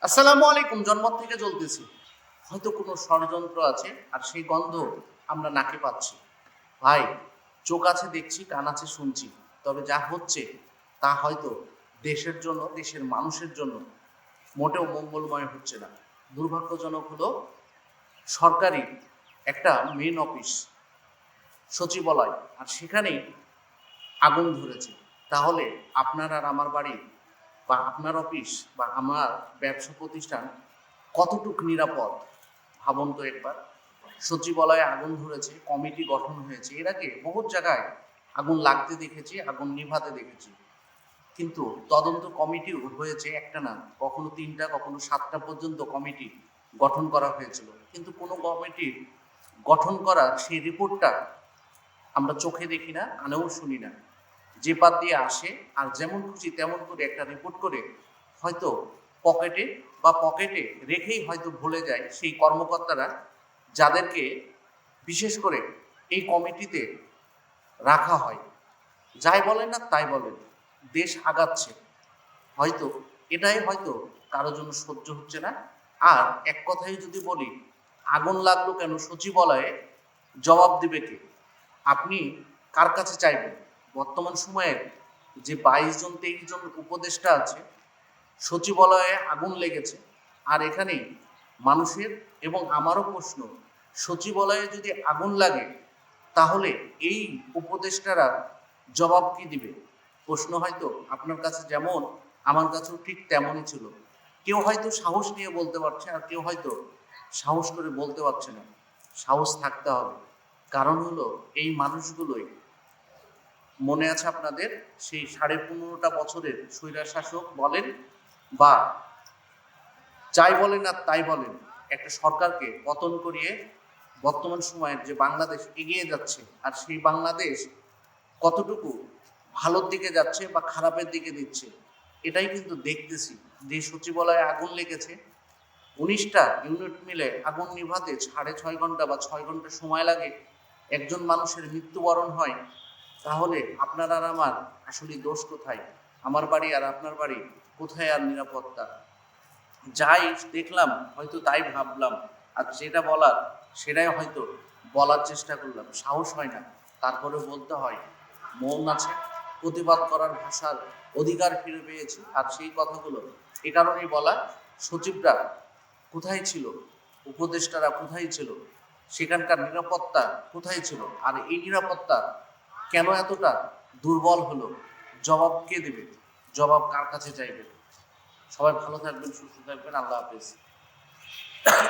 আসসালামু আলাইকুম। জন্ম থেকে জ্বলতেছি, হয়তো কোনো ষড়যন্ত্র আছে আর সেই গন্ধ আমরা নাকে পাচ্ছি। ভাই, চোখ আছে দেখছি, কান আছে শুনছি, তবে যা হচ্ছে তা হয়তো দেশের জন্য, দেশের মানুষের জন্য মোটেও মঙ্গলময় হচ্ছে না। দুর্ভাগ্যজনক হলো সরকারি একটা মেন অফিস, সচিবালয়, আর সেখানেই আগুন ধরেছে। তাহলে আপনার আর আমার বাড়ি বা আপনার অফিস বা আমার ব্যবসা প্রতিষ্ঠান কতটুক নিরাপদ ভাবুন তো একবার। সচিবালয়ে আগুন ধরেছে, কমিটি গঠন হয়েছে, এর আগে বহুত জায়গায় আগুন লাগতে দেখেছি, আগুন নিভাতে দেখেছি, কিন্তু তদন্ত কমিটিও হয়েছে একটা না, কখনো 3টা কখনো 7টা পর্যন্ত কমিটি গঠন করা হয়েছিল, কিন্তু কোনো কমিটির গঠন করার সেই রিপোর্টটা আমরা চোখে দেখি না, কানেও শুনি না। যে পাত দিয়ে আসে আর যেমন খুশি তেমন করে একটা রিপোর্ট করে হয়তো পকেটে রেখেই হয়তো ভুলে যায় সেই কর্মকর্তারা, যাদেরকে বিশেষ করে এই কমিটিতে রাখা হয়। যাই বলেন না তাই বলেন, দেশ আগাচ্ছে, হয়তো এটাই হয়তো কারো জন্য সহ্য হচ্ছে না। আর এক কথাই যদি বলি, আগুন লাগলো কেন সচিবালয়ে, জবাব দিবে কে? আপনি কার কাছে চাইবেন? বর্তমান সময়ের যে 22 জন 23 জন উপদেষ্টা আছে, সচিবালয়ে আগুন লেগেছে, আর এখানে মানুষের এবং আমারও প্রশ্ন, সচিবালয়ে যদি আগুন লাগে তাহলে এই উপদেষ্টারা জবাব কি দিবে? প্রশ্ন হয়তো আপনার কাছে যেমন আমার কাছেও ঠিক তেমনই ছিল। কেউ হয়তো সাহস নিয়ে বলতে পারছে আর কেউ হয়তো সাহস করে বলতে পারছে না। সাহস থাকতে হবে, কারণ হলো এই মানুষগুলোই, মনে আছে আপনাদের সেই 15.5টা বছরের স্বৈরা শাসক বলেন বা যাই বলেন আর তাই বলেন, একটা সরকারকে পতন করিয়ে বর্তমান সময়ের যে বাংলাদেশ এগিয়ে যাচ্ছে, আর সেই বাংলাদেশ কতটুকু ভালোর দিকে যাচ্ছে বা খারাপের দিকে দিচ্ছে এটাই কিন্তু দেখতেছি। যে সচিবালয়ে আগুন লেগেছে, 19টা ইউনিট মিলে আগুন নিভাতে 6.5 ঘন্টা বা 6 ঘন্টা সময় লাগে, একজন মানুষের মৃত্যুবরণ হয়, তাহলে আপনার আর আমার আসলে দোষ কোথায়? আমার বাড়ি আর আপনার বাড়ি কোথায় আর নিরাপত্তা? যাই দেখলাম হয়তো তাই ভাবলাম, আর যেটা বলার সেটাই হয়তো বলার চেষ্টা করলাম, সাহস হয় না, তারপরে বলতে হয়। মন আছে, প্রতিবাদ করার ভাষার অধিকার ফিরে পেয়েছি, আর সেই কথাগুলো এ কারণেই বলা, সচিবরা কোথায় ছিল, উপদেষ্টারা কোথায় ছিল, সেখানকার নিরাপত্তা কোথায় ছিল, আর এই নিরাপত্তা কেন এতটা দুর্বল হলো? জবাব কে দেবে? জবাব কার কাছে চাইবে? সবাই ভালো থাকবেন, সুস্থ থাকবেন, আল্লাহ হাফেজ।